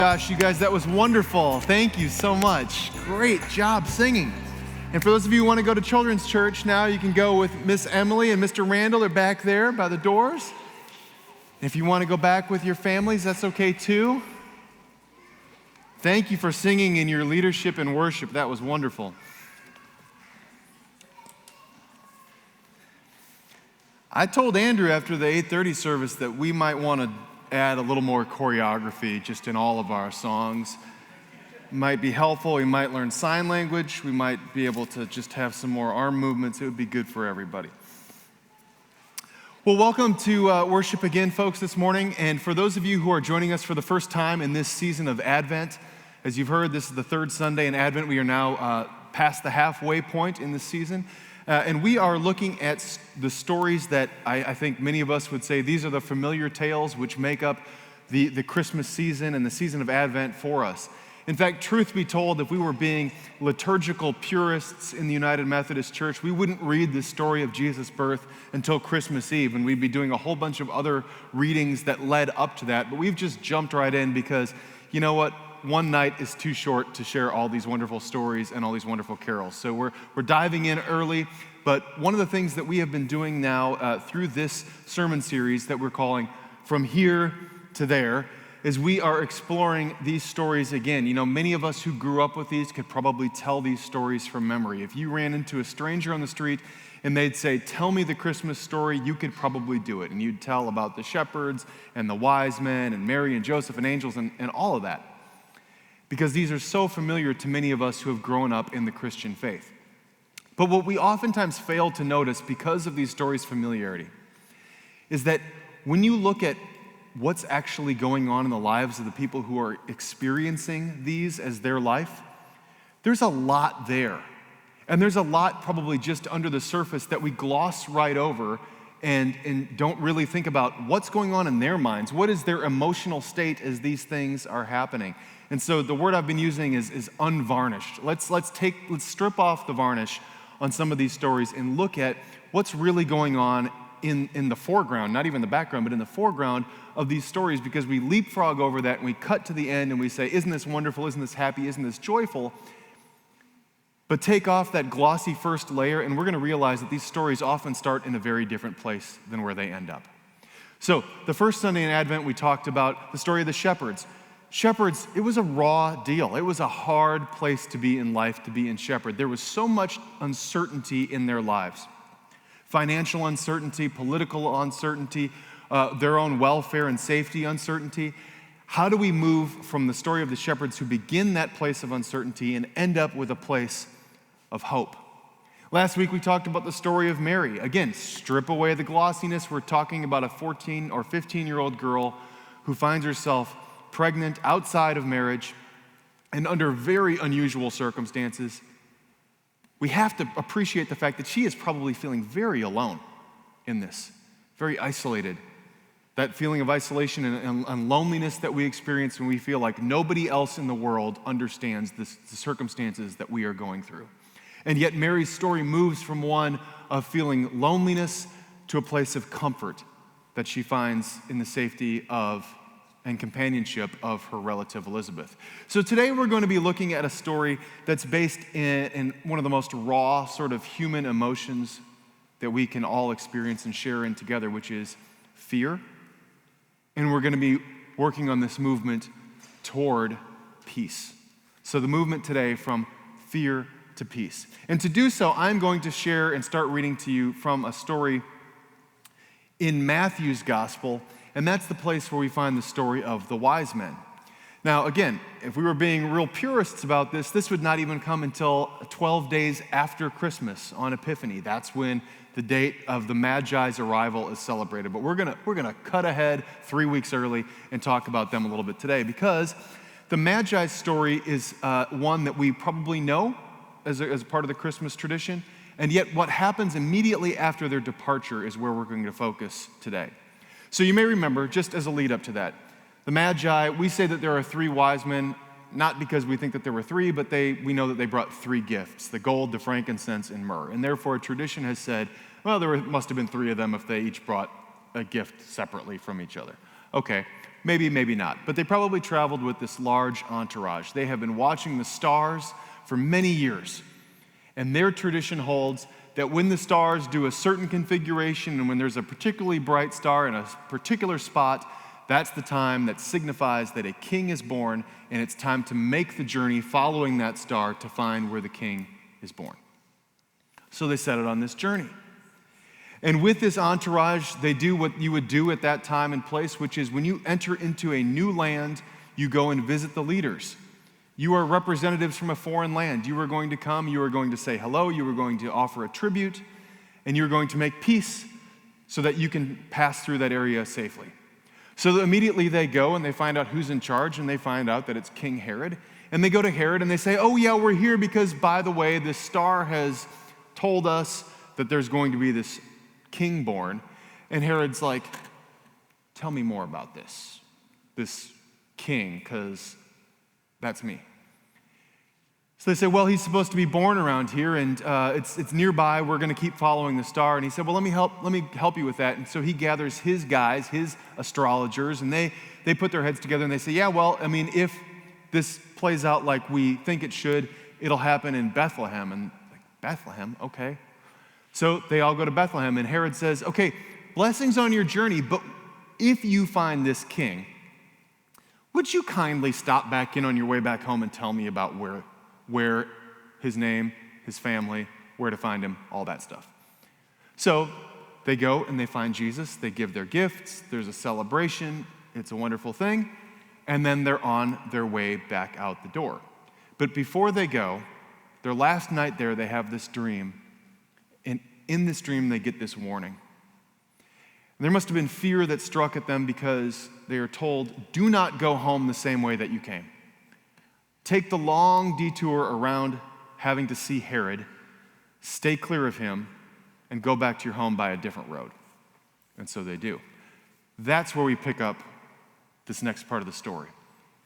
Gosh, you guys, that was wonderful. Thank you so much. Great job singing. And for those of you who want to go to children's church now, you can go with Miss Emily and Mr. Randall. They're back there by the doors. If you want to go back with your families, that's okay too. Thank you for singing in your leadership and worship. That was wonderful. I told Andrew after the 8:30 service that we might want to add a little more choreography just in all of our songs. Might be helpful. We might learn sign language. We might be able to just have some more arm movements. It would be good for everybody. Well, welcome to worship again, folks, this morning. And for those of you who are joining us for the first time in this season of Advent, as you've heard, this is the third Sunday in Advent. We are now past the halfway point in this season. And we are looking at the stories that I think many of us would say these are the familiar tales which make up the Christmas season and the season of Advent for us. In fact, truth be told, if we were being liturgical purists in the United Methodist Church, we wouldn't read the story of Jesus' birth until Christmas Eve, and we'd be doing a whole bunch of other readings that led up to that. But we've just jumped right in because, you know what? One night is too short to share all these wonderful stories and all these wonderful carols. So we're diving in early, but one of the things that we have been doing now through this sermon series that we're calling From Here to There is we are exploring these stories again. You know, many of us who grew up with these could probably tell these stories from memory. If you ran into a stranger on the street and they'd say, "Tell me the Christmas story," you could probably do it. And you'd tell about the shepherds and the wise men and Mary and Joseph and angels and all of that. Because these are so familiar to many of us who have grown up in the Christian faith. But what we oftentimes fail to notice because of these stories' familiarity is that when you look at what's actually going on in the lives of the people who are experiencing these as their life, there's a lot there. And there's a lot probably just under the surface that we gloss right over and don't really think about what's going on in their minds. What is their emotional state as these things are happening? And so the word I've been using is unvarnished. Let's strip off the varnish on some of these stories and look at what's really going on in the foreground, not even the background, but in the foreground of these stories, because we leapfrog over that and we cut to the end and we say, isn't this wonderful? Isn't this happy? Isn't this joyful? But take off that glossy first layer and we're going to realize that these stories often start in a very different place than where they end up. So the first Sunday in Advent, we talked about the story of the shepherds. Shepherds, it was a raw deal. It was a hard place to be in life, to be in shepherd. There was so much uncertainty in their lives. Financial uncertainty, political uncertainty, their own welfare and safety uncertainty. How do we move from the story of the shepherds who begin that place of uncertainty and end up with a place of hope? Last week we talked about the story of Mary. Again, strip away the glossiness. We're talking about a 14 or 15-year-old girl who finds herself pregnant outside of marriage and under very unusual circumstances. We have to appreciate the fact that she is probably feeling very alone in this, very isolated. That feeling of isolation and loneliness that we experience when we feel like nobody else in the world understands the circumstances that we are going through. And yet Mary's story moves from one of feeling loneliness to a place of comfort that she finds in the safety of and companionship of her relative Elizabeth. So today we're going to be looking at a story that's based in one of the most raw sort of human emotions that we can all experience and share in together, which is fear. And we're going to be working on this movement toward peace. So the movement today from fear to peace. And to do so, I'm going to share and start reading to you from a story in Matthew's gospel. And that's the place where we find the story of the wise men. Now, again, if we were being real purists about this would not even come until 12 days after Christmas on Epiphany. That's when the date of the Magi's arrival is celebrated. But we're gonna cut ahead 3 weeks early and talk about them a little bit today because the Magi's story is one that we probably know as a part of the Christmas tradition. And yet what happens immediately after their departure is where we're going to focus today. So you may remember, just as a lead up to that, the Magi, we say that there are three wise men, not because we think that there were three, but we know that they brought three gifts, the gold, the frankincense, and myrrh. And therefore, tradition has said, well, must have been three of them if they each brought a gift separately from each other. Okay, Maybe, maybe not. But they probably traveled with this large entourage. They have been watching the stars for many years. And their tradition holds that when the stars do a certain configuration and when there's a particularly bright star in a particular spot, that's the time that signifies that a king is born, and it's time to make the journey following that star to find where the king is born. So they set out on this journey. And with this entourage, they do what you would do at that time and place, which is when you enter into a new land, you go and visit the leaders. You are representatives from a foreign land. You are going to come, you are going to say hello, you are going to offer a tribute, and you are going to make peace so that you can pass through that area safely. So immediately they go and they find out who's in charge, and they find out that it's King Herod. And they go to Herod and they say, oh yeah, we're here because, by the way, this star has told us that there's going to be this king born. And Herod's like, tell me more about this king, because that's me. So they say, well, he's supposed to be born around here, and it's nearby. We're going to keep following the star. And he said, well, let me help you with that. And so he gathers his guys, his astrologers, and they put their heads together and they say, yeah, well, I mean, if this plays out like we think it should, it'll happen in Bethlehem. And like, Bethlehem, okay. So they all go to Bethlehem, and Herod says, okay, blessings on your journey, but if you find this king, would you kindly stop back in on your way back home and tell me about where his name, his family, where to find him, all that stuff. So they go and they find Jesus, they give their gifts, there's a celebration, it's a wonderful thing, and then they're on their way back out the door. But before they go, their last night there, they have this dream, and in this dream they get this warning. And there must have been fear that struck at them because they are told, do not go home the same way that you came. Take the long detour around having to see Herod, stay clear of him, and go back to your home by a different road. And so they do. That's where we pick up this next part of the story.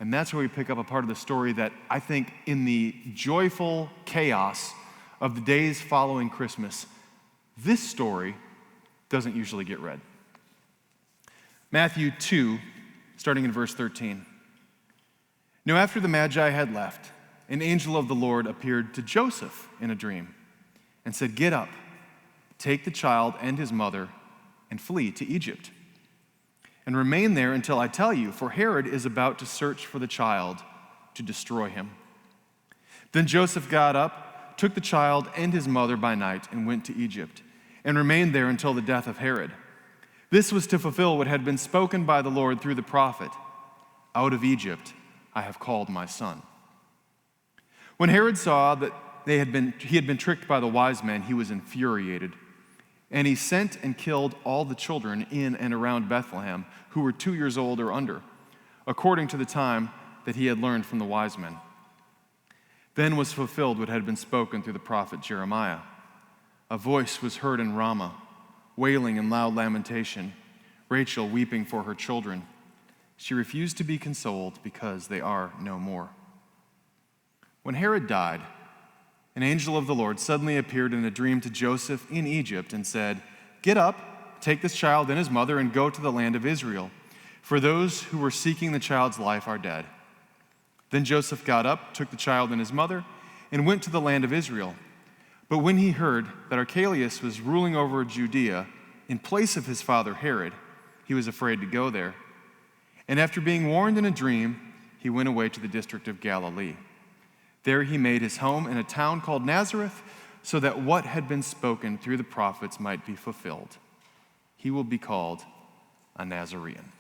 And that's where we pick up a part of the story that I think in the joyful chaos of the days following Christmas, this story doesn't usually get read. Matthew 2, starting in verse 13. Now, after the Magi had left, an angel of the Lord appeared to Joseph in a dream and said, get up, take the child and his mother, and flee to Egypt. And remain there until I tell you, for Herod is about to search for the child to destroy him. Then Joseph got up, took the child and his mother by night, and went to Egypt, and remained there until the death of Herod. This was to fulfill what had been spoken by the Lord through the prophet, out of Egypt I have called my son. When Herod saw that he had been tricked by the wise men, he was infuriated. And he sent and killed all the children in and around Bethlehem who were 2 years old or under, according to the time that he had learned from the wise men. Then was fulfilled what had been spoken through the prophet Jeremiah. A voice was heard in Ramah, wailing in loud lamentation, Rachel weeping for her children. She refused to be consoled because they are no more. When Herod died, an angel of the Lord suddenly appeared in a dream to Joseph in Egypt and said, get up, take this child and his mother, and go to the land of Israel, for those who were seeking the child's life are dead. Then Joseph got up, took the child and his mother, and went to the land of Israel. But when he heard that Archelaus was ruling over Judea in place of his father Herod, he was afraid to go there. And after being warned in a dream, he went away to the district of Galilee. There he made his home in a town called Nazareth, so that what had been spoken through the prophets might be fulfilled. He will be called a Nazarene.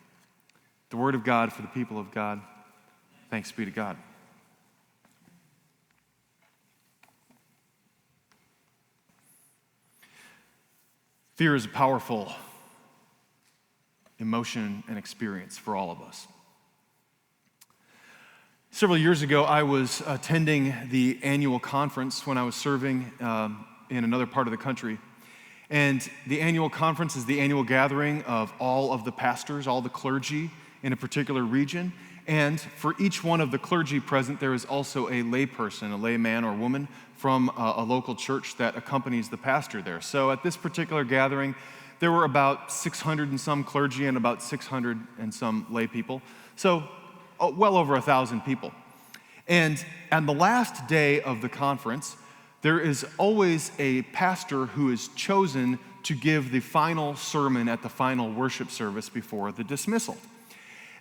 The word of God for the people of God. Thanks be to God. Fear is a powerful emotion and experience for all of us. Several years ago, I was attending the annual conference when I was serving in another part of the country. And the annual conference is the annual gathering of all of the pastors, all the clergy in a particular region. And for each one of the clergy present, there is also a layperson, a layman or woman from a local church that accompanies the pastor there. So at this particular gathering, there were about 600 and some clergy and about 600 and some lay people. So well over 1,000 people. And on the last day of the conference, there is always a pastor who is chosen to give the final sermon at the final worship service before the dismissal.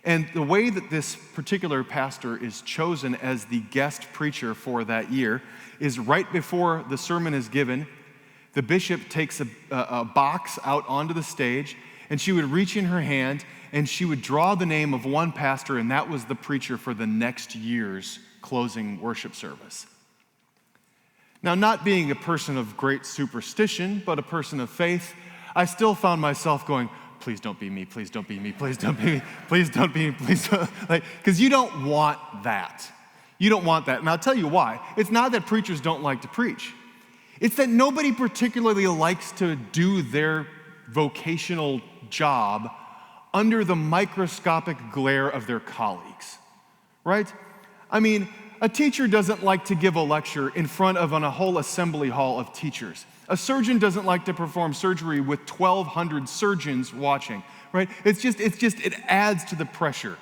And the way that this particular pastor is chosen as the guest preacher for that year is right before the sermon is given, the bishop takes a box out onto the stage, and she would reach in her hand, and she would draw the name of one pastor, and that was the preacher for the next year's closing worship service. Now, not being a person of great superstition, but a person of faith, I still found myself going, please don't be me, please don't be me, please don't be me, please don't be me, please don't, because you don't want that. You don't want that, and I'll tell you why. It's not that preachers don't like to preach. It's that nobody particularly likes to do their vocational job under the microscopic glare of their colleagues, right? I mean, a teacher doesn't like to give a lecture in front of a whole assembly hall of teachers. A surgeon doesn't like to perform surgery with 1,200 surgeons watching, right? It adds to the pressure.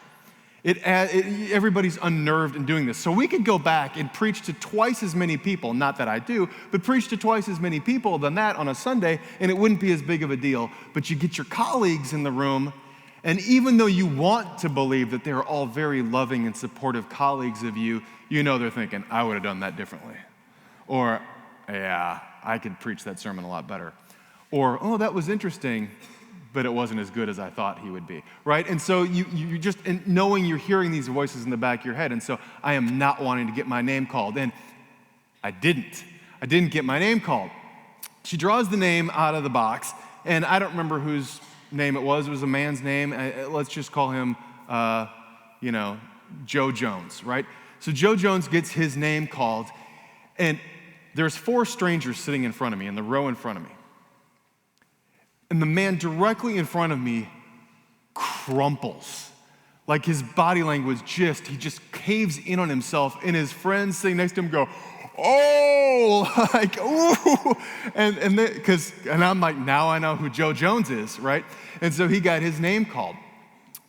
Everybody's unnerved in doing this. So we could go back and preach to twice as many people, not that I do, but preach to twice as many people than that on a Sunday, and it wouldn't be as big of a deal. But you get your colleagues in the room, and even though you want to believe that they're all very loving and supportive colleagues of you, you know they're thinking, I would have done that differently. Or, yeah, I could preach that sermon a lot better. Or, oh, that was interesting, but it wasn't as good as I thought he would be, right? And so you just, and knowing you're hearing these voices in the back of your head, and so I am not wanting to get my name called. And I didn't get my name called. She draws the name out of the box, and I don't remember whose name it was. It was a man's name. Let's just call him, Joe Jones, right? So Joe Jones gets his name called, and there's 4 strangers sitting in front of me, in the row in front of me. And the man directly in front of me crumples. Like his body language he just caves in on himself, and his friends sitting next to him go, oh, like, ooh. And I'm like, now I know who Joe Jones is, right? And so he got his name called.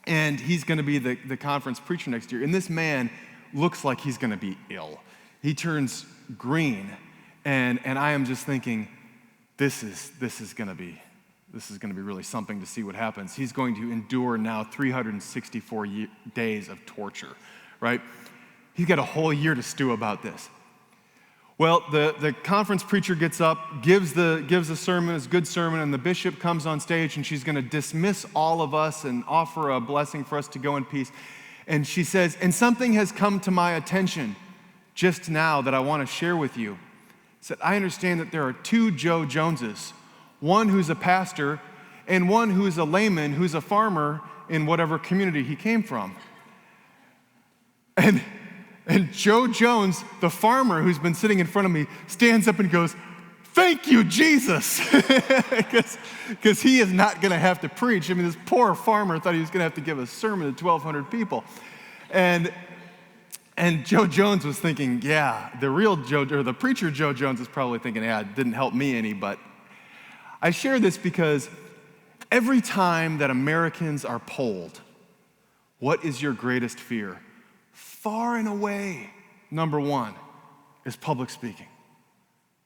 And he's going to be the conference preacher next year. And this man looks like he's going to be ill. He turns green. And I am just thinking, this is going to be really something to see what happens. He's going to endure now 364 days of torture, right? He's got a whole year to stew about this. Well, the conference preacher gets up, gives a sermon, it's a good sermon, and the bishop comes on stage, and she's going to dismiss all of us and offer a blessing for us to go in peace. And she says, and something has come to my attention just now that I want to share with you. Said, I understand that there are 2 Joe Joneses, one who's a pastor and one who's a layman, who's a farmer in whatever community he came from. And Joe Jones, the farmer who's been sitting in front of me, stands up and goes, thank you, Jesus, because he is not going to have to preach. I mean, this poor farmer thought he was going to have to give a sermon to 1,200 people. And Joe Jones was thinking, yeah, the preacher Joe Jones is probably thinking, yeah, it didn't help me any, but I share this because every time that Americans are polled, what is your greatest fear? Far and away, number 1 is public speaking.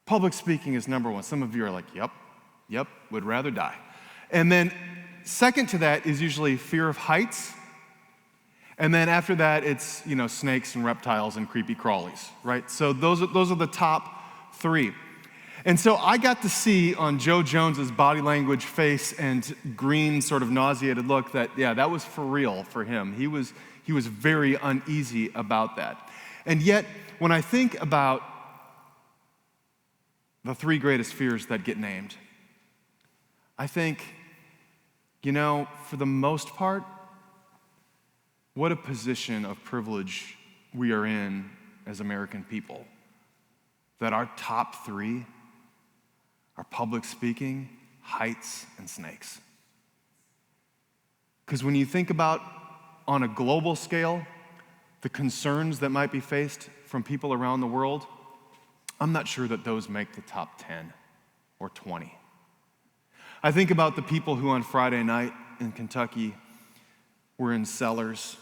Public speaking is number 1. Some of you are like, yep, would rather die. And then second to that is usually fear of heights. And then after that, it's, snakes and reptiles and creepy crawlies, right? So those are the top 3. And so I got to see on Joe Jones's body language, face, and green sort of nauseated look that, yeah, that was for real for him. He was very uneasy about that. And yet, when I think about the 3 greatest fears that get named, I think, for the most part, what a position of privilege we are in as American people. That our top 3 are public speaking, heights, and snakes. Because when you think about, on a global scale, the concerns that might be faced from people around the world, I'm not sure that those make the top 10 or 20. I think about the people who on Friday night in Kentucky were in cellars,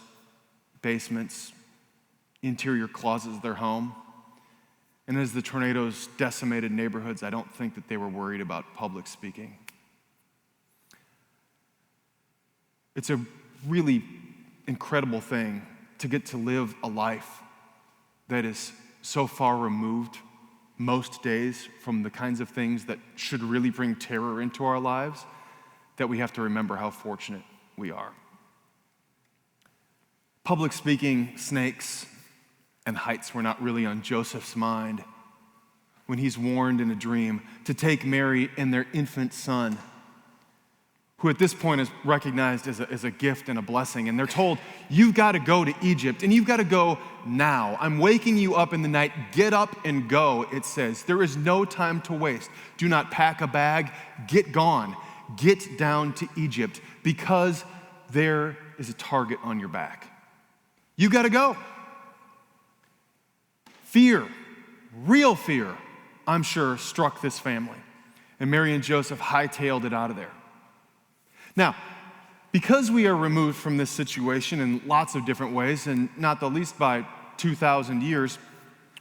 basements, interior closets of their home. And as the tornadoes decimated neighborhoods, I don't think that they were worried about public speaking. It's a really incredible thing to get to live a life that is so far removed most days from the kinds of things that should really bring terror into our lives, that we have to remember how fortunate we are. Public speaking, snakes, and heights were not really on Joseph's mind when he's warned in a dream to take Mary and their infant son, who at this point is recognized as a gift and a blessing. And they're told, you've got to go to Egypt, and you've got to go now. I'm waking you up in the night. Get up and go, it says. There is no time to waste. Do not pack a bag. Get gone. Get down to Egypt, because there is a target on your back. You got to go. Fear, real fear, I'm sure, struck this family. And Mary and Joseph hightailed it out of there. Now, because we are removed from this situation in lots of different ways, and not the least by 2,000 years,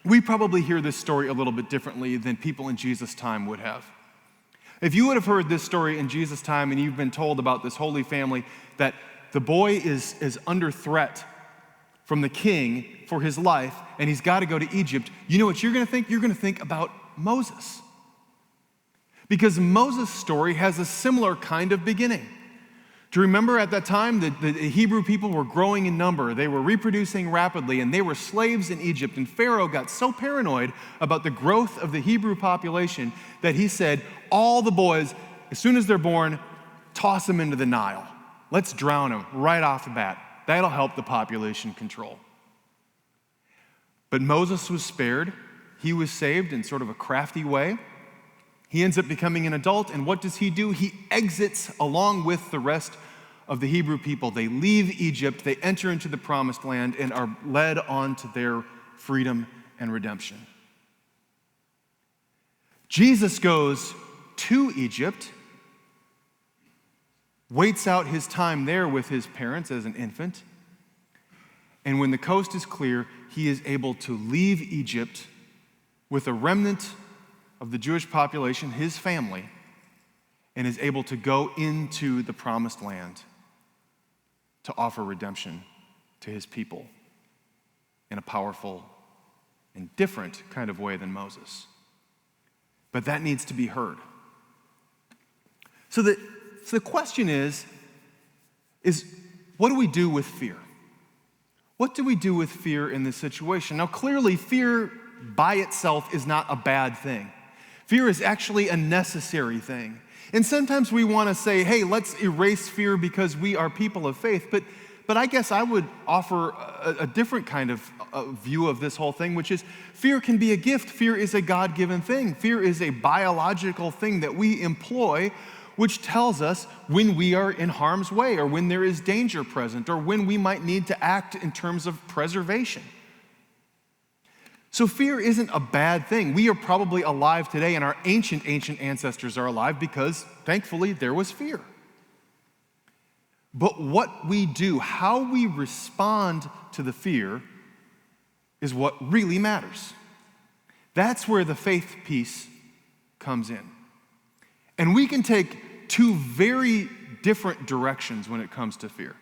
we probably hear this story a little bit differently than people in Jesus' time would have. If you would have heard this story in Jesus' time and you've been told about this holy family, that the boy is under threat from the king for his life, and he's got to go to Egypt, you know what you're going to think? You're going to think about Moses. Because Moses' story has a similar kind of beginning. Do you remember at that time that the Hebrew people were growing in number, they were reproducing rapidly, and they were slaves in Egypt, and Pharaoh got so paranoid about the growth of the Hebrew population that he said, all the boys, as soon as they're born, toss them into the Nile. Let's drown them right off the bat. That'll help the population control. But Moses was spared. He was saved in sort of a crafty way. He ends up becoming an adult, and what does he do? He exits along with the rest of the Hebrew people. They leave Egypt, they enter into the promised land, and are led on to their freedom and redemption. Jesus goes to Egypt, waits out his time there with his parents as an infant, and when the coast is clear, he is able to leave Egypt with a remnant of the Jewish population, his family, and is able to go into the promised land to offer redemption to his people in a powerful and different kind of way than Moses. But that needs to be heard. So the question is what do we do with fear? What do we do with fear in this situation? Now, clearly, fear by itself is not a bad thing. Fear is actually a necessary thing. And sometimes we want to say, hey, let's erase fear because we are people of faith. But I guess I would offer a different kind of view of this whole thing, which is fear can be a gift. Fear is a God-given thing. Fear is a biological thing that we employ, which tells us when we are in harm's way, or when there is danger present, or when we might need to act in terms of preservation. So fear isn't a bad thing. We are probably alive today, and our ancient ancestors are alive because, thankfully, there was fear. But what we do, how we respond to the fear, is what really matters. That's where the faith piece comes in. And we can take two very different directions when it comes to fear.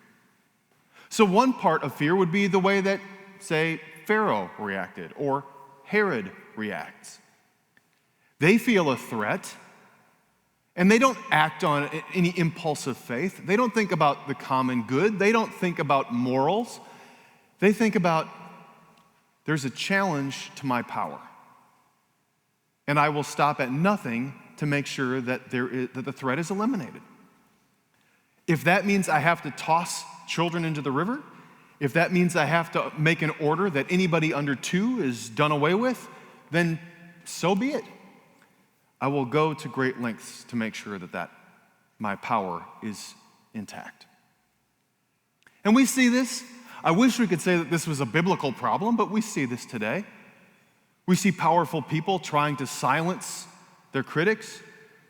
So one part of fear would be the way that, say, Pharaoh reacted or Herod reacts. They feel a threat, and they don't act on any impulse of faith. They don't think about the common good. They don't think about morals. They think about, there's a challenge to my power, and I will stop at nothing to make sure that that the threat is eliminated. If that means I have to toss children into the river, if that means I have to make an order that anybody under 2 is done away with, then so be it. I will go to great lengths to make sure that my power is intact. And we see this. I wish we could say that this was a biblical problem, but we see this today. We see powerful people trying to silence their critics.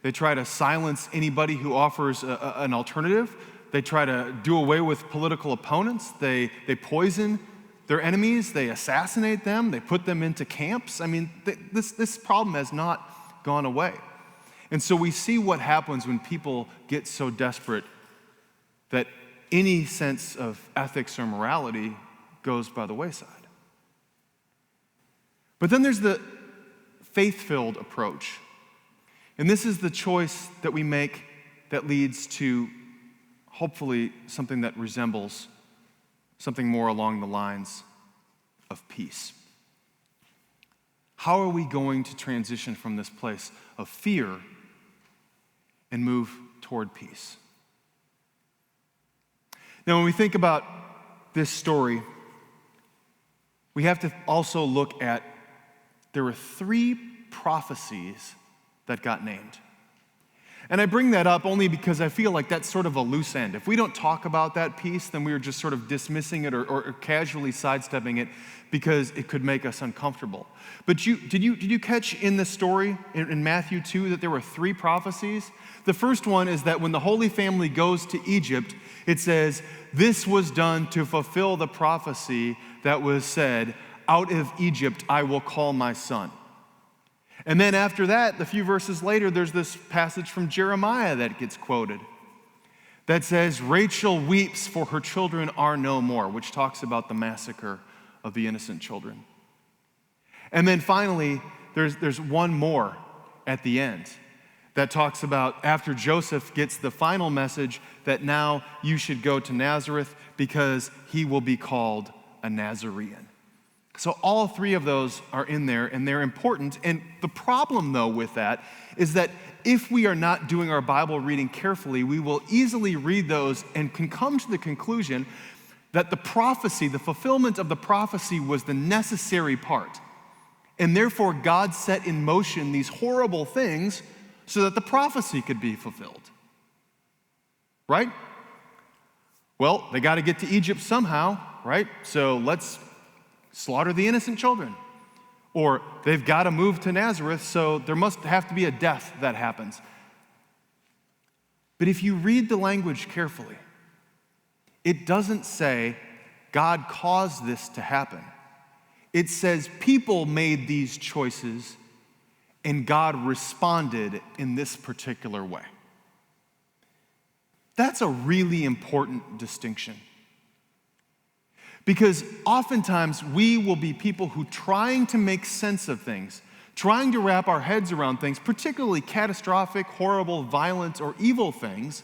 They try to silence anybody who offers an alternative. They try to do away with political opponents. They poison their enemies. They assassinate them. They put them into camps. I mean, this problem has not gone away. And so we see what happens when people get so desperate that any sense of ethics or morality goes by the wayside. But then there's the faith-filled approach. And this is the choice that we make that leads to hopefully something that resembles something more along the lines of peace. How are we going to transition from this place of fear and move toward peace? Now, when we think about this story, we have to also look at there were 3 prophecies that got named. And I bring that up only because I feel like that's sort of a loose end. If we don't talk about that piece, then we are just sort of dismissing it or casually sidestepping it because it could make us uncomfortable. But did you catch in the story in Matthew 2 that there were 3 prophecies? The first one is that when the Holy Family goes to Egypt, it says, "This was done to fulfill the prophecy that was said, 'Out of Egypt I will call my son.'" And then after that, a few verses later, there's this passage from Jeremiah that gets quoted that says, "Rachel weeps for her children are no more," which talks about the massacre of the innocent children. And then finally, there's one more at the end that talks about after Joseph gets the final message that now you should go to Nazareth because he will be called a Nazarene. So all 3 of those are in there, and they're important. And the problem, though, with that is that if we are not doing our Bible reading carefully, we will easily read those and can come to the conclusion that the prophecy, the fulfillment of the prophecy, was the necessary part. And therefore, God set in motion these horrible things so that the prophecy could be fulfilled. Right? Well, they got to get to Egypt somehow, right? So let's slaughter the innocent children. Or they've got to move to Nazareth, so there must have to be a death that happens. But if you read the language carefully, it doesn't say God caused this to happen. It says people made these choices and God responded in this particular way. That's a really important distinction. Because oftentimes we will be people who, trying to make sense of things, trying to wrap our heads around things, particularly catastrophic, horrible, violent, or evil things,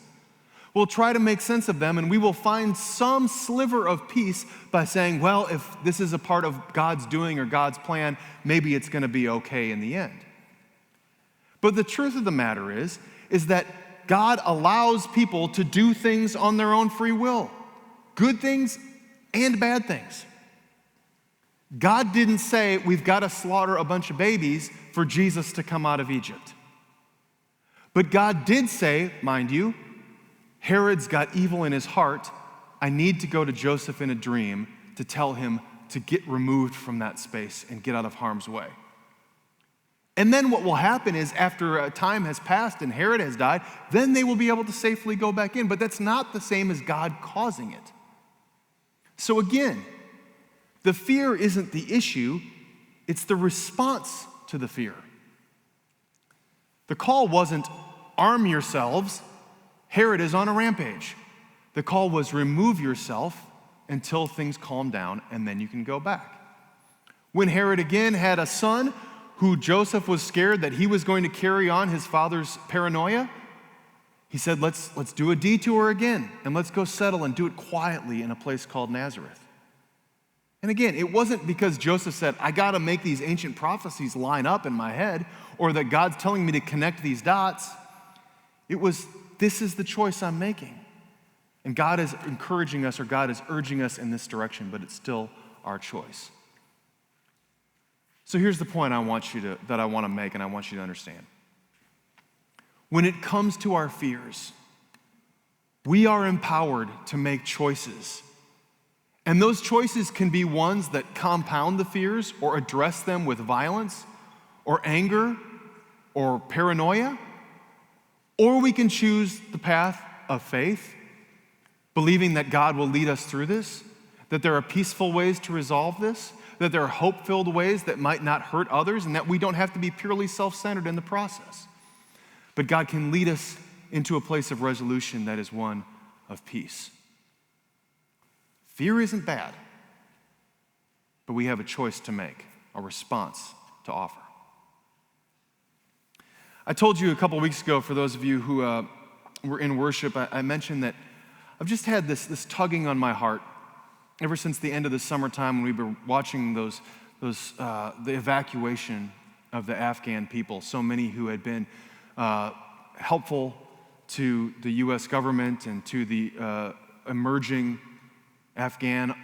will try to make sense of them, and we will find some sliver of peace by saying, well, if this is a part of God's doing or God's plan, maybe it's going to be okay in the end. But the truth of the matter is that God allows people to do things on their own free will, good things and bad things. God didn't say we've got to slaughter a bunch of babies for Jesus to come out of Egypt. But God did say, mind you, Herod's got evil in his heart. I need to go to Joseph in a dream to tell him to get removed from that space and get out of harm's way. And then what will happen is after a time has passed and Herod has died, then they will be able to safely go back in. But that's not the same as God causing it. So again, the fear isn't the issue, it's the response to the fear. The call wasn't arm yourselves, Herod is on a rampage. The call was remove yourself until things calm down and then you can go back. When Herod again had a son who Joseph was scared that he was going to carry on his father's paranoia, he said, let's do a detour again, and let's go settle and do it quietly in a place called Nazareth. And again, it wasn't because Joseph said, I got to make these ancient prophecies line up in my head, or that God's telling me to connect these dots. It was, this is the choice I'm making. And God is encouraging us, or God is urging us in this direction, but it's still our choice. So here's the point that I want to make, and I want you to understand. When it comes to our fears, we are empowered to make choices. And those choices can be ones that compound the fears or address them with violence or anger or paranoia, Or we can choose the path of faith, believing that God will lead us through this, that there are peaceful ways to resolve this, that there are hope-filled ways that might not hurt others, and that we don't have to be purely self-centered in the process. But God can lead us into a place of resolution that is one of peace. Fear isn't bad, but we have a choice to make, a response to offer. I told you a couple weeks ago, for those of you who were in worship, I mentioned that I've just had this tugging on my heart ever since the end of the summertime when we were watching the evacuation of the Afghan people, so many who had been helpful to the U.S. government and to the emerging Afghan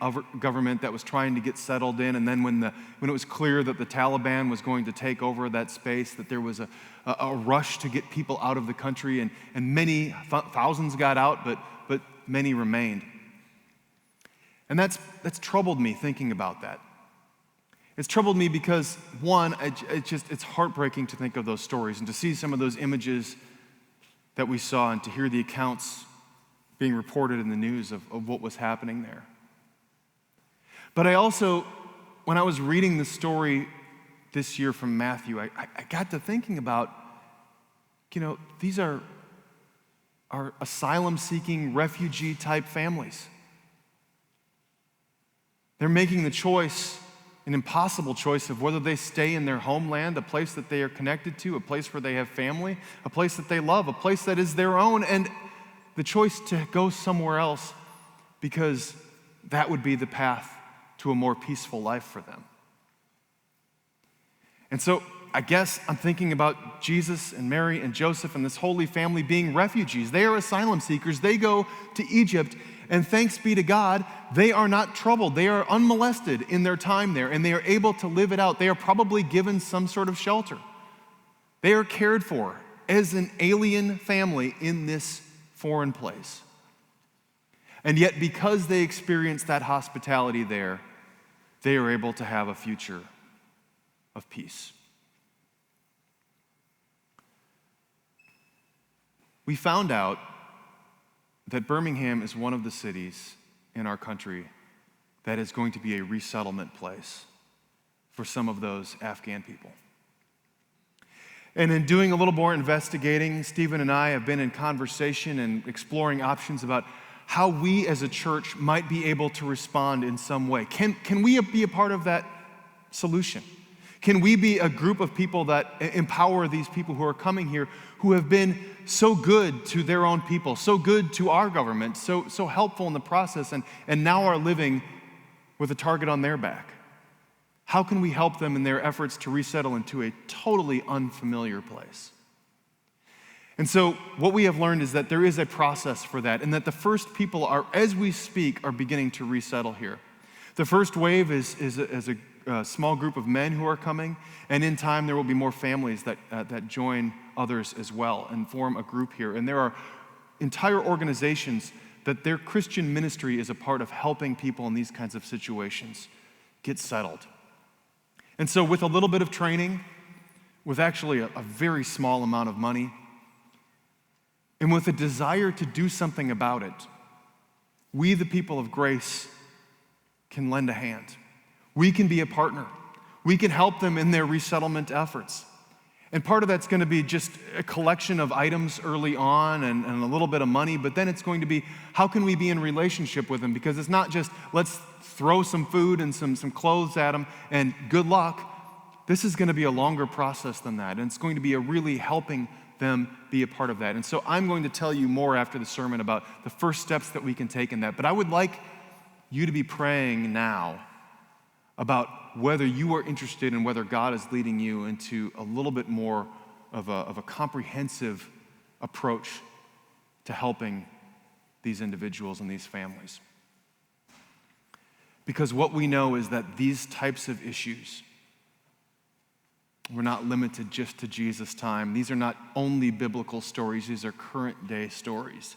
government that was trying to get settled in. And then when it was clear that the Taliban was going to take over that space, that there was a rush to get people out of the country, and many thousands got out, but many remained. And that's troubled me thinking about that. It's troubled me because, one, it's heartbreaking to think of those stories and to see some of those images that we saw and to hear the accounts being reported in the news of what was happening there. But I also, when I was reading the story this year from Matthew, I got to thinking about, these are asylum-seeking, refugee-type families. They're making the choice, an impossible choice, of whether they stay in their homeland, a place that they are connected to, a place where they have family, a place that they love, a place that is their own, and the choice to go somewhere else because that would be the path to a more peaceful life for them. And so I guess I'm thinking about Jesus and Mary and Joseph and this Holy Family being refugees. They are asylum seekers. They go to Egypt, and thanks be to God, they are not troubled. They are unmolested in their time there, and they are able to live it out. They are probably given some sort of shelter. They are cared for as an alien family in this foreign place. And yet, because they experience that hospitality there, they are able to have a future of peace. We found out that Birmingham is one of the cities in our country that is going to be a resettlement place for some of those Afghan people. And in doing a little more investigating, Stephen and I have been in conversation and exploring options about how we as a church might be able to respond in some way. Can we be a part of that solution? Can we be a group of people that empower these people who are coming here, who have been so good to their own people, so good to our government, so helpful in the process, and now are living with a target on their back? How can we help them in their efforts to resettle into a totally unfamiliar place? And so what we have learned is that there is a process for that, and that the first people are, as we speak, are beginning to resettle here. The first wave is a small group of men who are coming, and in time there will be more families that join others as well and form a group here. And there are entire organizations that their Christian ministry is a part of helping people in these kinds of situations get settled. And so with a little bit of training, with actually a very small amount of money, and with a desire to do something about it, we, the people of grace, can lend a hand. We can be a partner. We can help them in their resettlement efforts. And part of that's going to be just a collection of items early on and a little bit of money, but then it's going to be, how can we be in relationship with them? Because it's not just, let's throw some food and some clothes at them and good luck. This is going to be a longer process than that, and it's going to be a really helping them be a part of that. And so I'm going to tell you more after the sermon about the first steps that we can take in that. But I would like you to be praying now about whether you are interested in whether God is leading you into a little bit more of a comprehensive approach to helping these individuals and these families. Because what we know is that these types of issues were not limited just to Jesus' time. These are not only biblical stories, these are current day stories.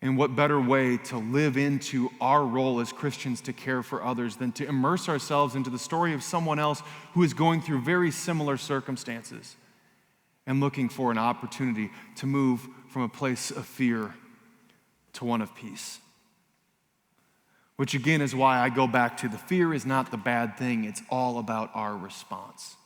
And what better way to live into our role as Christians to care for others than to immerse ourselves into the story of someone else who is going through very similar circumstances and looking for an opportunity to move from a place of fear to one of peace. Which again is why I go back to the fear is not the bad thing, it's all about our response.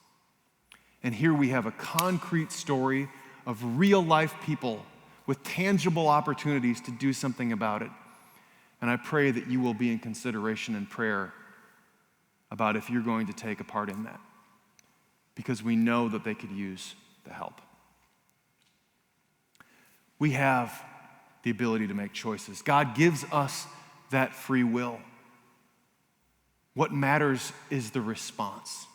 And here we have a concrete story of real life people with tangible opportunities to do something about it. And I pray that you will be in consideration and prayer about if you're going to take a part in that, because we know that they could use the help. We have the ability to make choices. God gives us that free will. What matters is the response.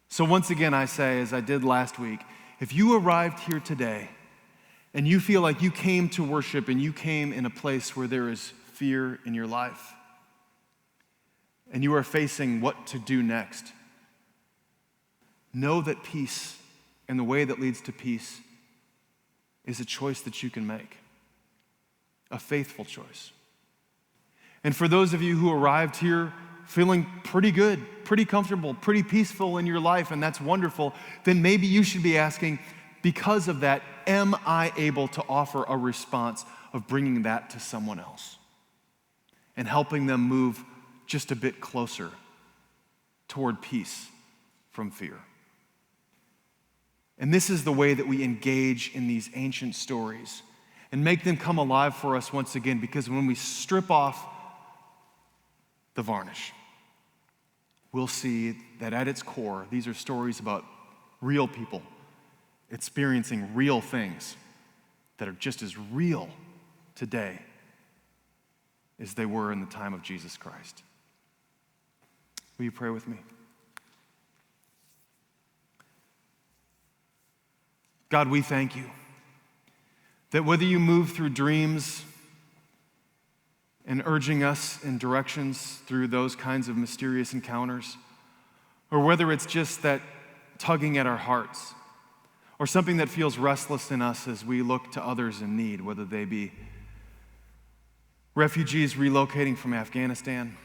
So once again, I say, as I did last week, if you arrived here today and you feel like you came to worship and you came in a place where there is fear in your life and you are facing what to do next, know that peace and the way that leads to peace is a choice that you can make, a faithful choice. And for those of you who arrived here feeling pretty good, pretty comfortable, pretty peaceful in your life, and that's wonderful, then maybe you should be asking, because of that, am I able to offer a response of bringing that to someone else and helping them move just a bit closer toward peace from fear? And this is the way that we engage in these ancient stories and make them come alive for us once again, because when we strip off the varnish, we'll see that at its core, these are stories about real people experiencing real things that are just as real today as they were in the time of Jesus Christ. Will you pray with me? God, we thank you that whether you move through dreams and urging us in directions through those kinds of mysterious encounters, or whether it's just that tugging at our hearts, or something that feels restless in us as we look to others in need, whether they be refugees relocating from Afghanistan,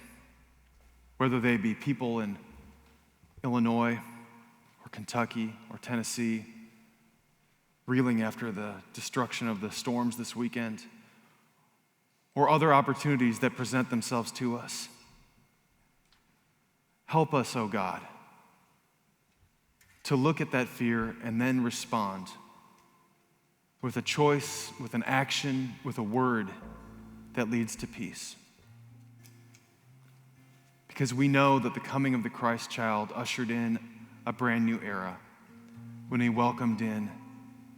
whether they be people in Illinois or Kentucky or Tennessee, reeling after the destruction of the storms this weekend, or other opportunities that present themselves to us. Help us, oh God, to look at that fear and then respond with a choice, with an action, with a word that leads to peace. Because we know that the coming of the Christ child ushered in a brand new era when he welcomed in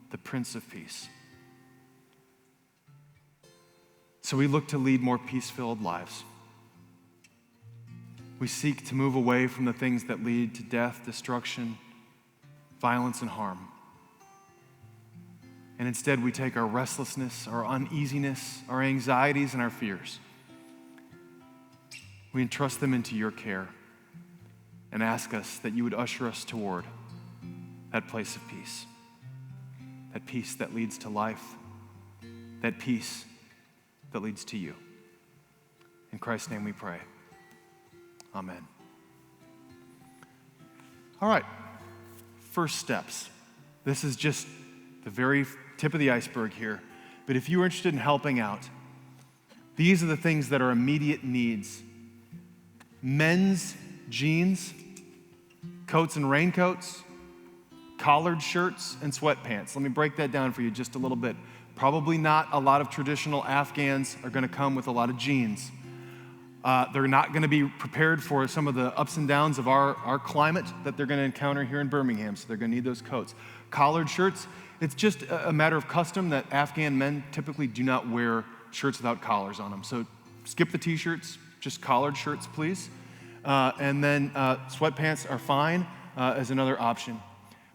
the Prince of Peace. So we look to lead more peace-filled lives. We seek to move away from the things that lead to death, destruction, violence, and harm. And instead, we take our restlessness, our uneasiness, our anxieties, and our fears. We entrust them into your care and ask us that you would usher us toward that place of peace. That peace that leads to life. That peace that leads to you. In Christ's name we pray. Amen. All right. First steps. This is just the very tip of the iceberg here. But if you're interested in helping out, these are the things that are immediate needs. Men's jeans, coats and raincoats, collared shirts, and sweatpants. Let me break that down for you just a little bit. Probably not a lot of traditional Afghans are going to come with a lot of jeans. They're not going to be prepared for some of the ups and downs of our climate that they're going to encounter here in Birmingham, so they're going to need those coats. Collared shirts, it's just a matter of custom that Afghan men typically do not wear shirts without collars on them. So skip the t-shirts, just collared shirts, please. And then sweatpants are fine as another option.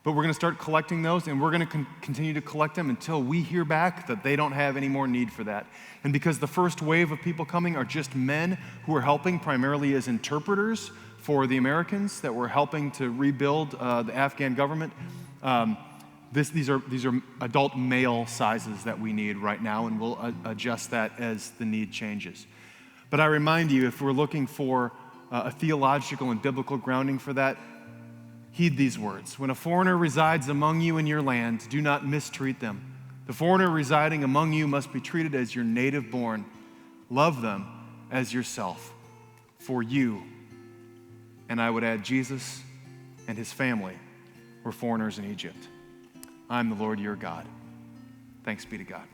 But we're going to start collecting those, and we're going to continue to collect them until we hear back that they don't have any more need for that. And because the first wave of people coming are just men who are helping primarily as interpreters for the Americans that were helping to rebuild the Afghan government, these are adult male sizes that we need right now, and we'll adjust that as the need changes. But I remind you, if we're looking for a theological and biblical grounding for that, Heed these words. When a foreigner resides among you in your land, do not mistreat them. The foreigner residing among you must be treated as your native born. Love them as yourself. For you, and I would add Jesus and his family, were foreigners in Egypt. I'm the Lord your God. Thanks be to God.